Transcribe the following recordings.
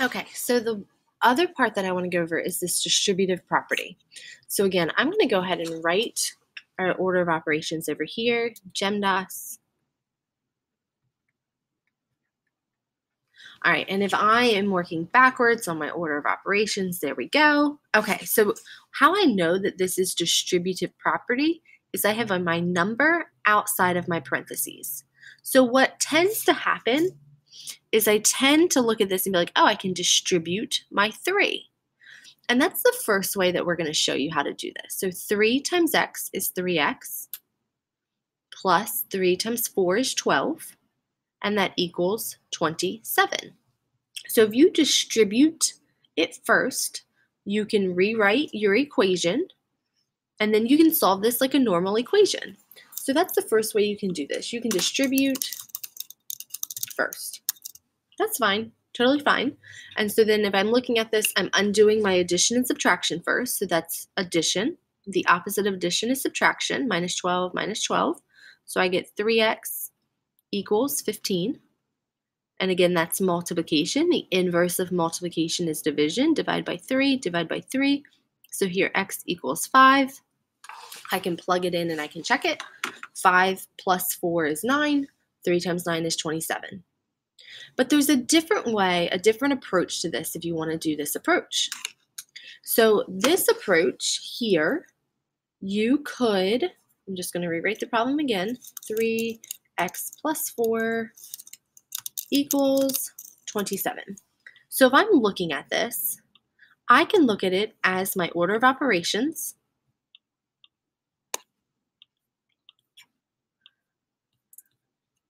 Okay, so the other part that I want to go over is this distributive property. So again, I'm going to go ahead and write our order of operations over here, GEMDAS. All right, and if I am working backwards on my order of operations, there we go. Okay, so how I know that this is distributive property is I have my number outside of my parentheses. So what tends to happen is I tend to look at this and be like, oh, I can distribute my 3. And that's the first way that we're going to show you how to do this. So 3 times x is 3x, plus 3 times 4 is 12, and that equals 27. So if you distribute it first, you can rewrite your equation, and then you can solve this like a normal equation. So that's the first way you can do this. You can distribute first. That's fine, totally fine. And so then if I'm looking at this, I'm undoing my addition and subtraction first. So that's addition. The opposite of addition is subtraction, minus 12 minus 12. So I get 3x equals 15. And again, that's multiplication. The inverse of multiplication is division. Divide by 3, divide by 3. So here x equals 5. I can plug it in and I can check it. 5 plus 4 is 9. 3 times 9 is 27. But there's a different way, a different approach to this if you want to do this approach. So this approach here, you could, I'm just going to rewrite the problem again, 3x plus 4 equals 27. So if I'm looking at this, I can look at it as my order of operations.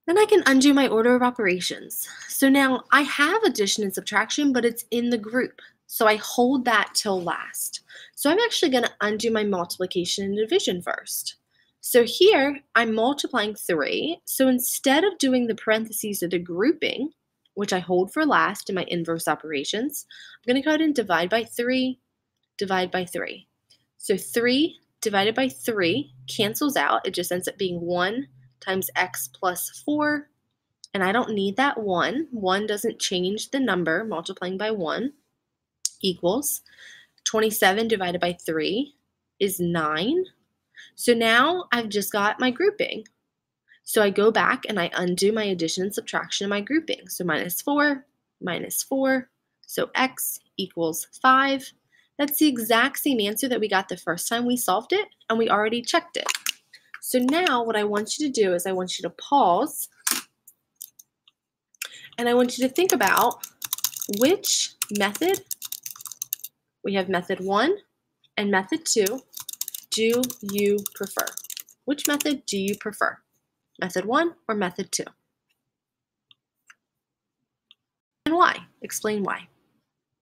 Then I can undo my order of operations. So now I have addition and subtraction, but it's in the group. So I hold that till last. So I'm actually going to undo my multiplication and division first. So here I'm multiplying 3. So instead of doing the parentheses of the grouping, which I hold for last in my inverse operations, I'm going to go ahead and divide by 3, divide by 3. So 3 divided by 3 cancels out. It just ends up being 1 times x plus 4, and I don't need that 1. 1 doesn't change the number, multiplying by 1 equals 27 divided by 3 is 9. So now I've just got my grouping. So I go back and I undo my addition and subtraction of my grouping. So minus 4, so x equals 5. That's the exact same answer that we got the first time we solved it, and we already checked it. So now what I want you to do is I want you to pause, and I want you to think about which method, we have method 1 and method 2, do you prefer? Which method do you prefer? Method 1 or method 2? And why? Explain why.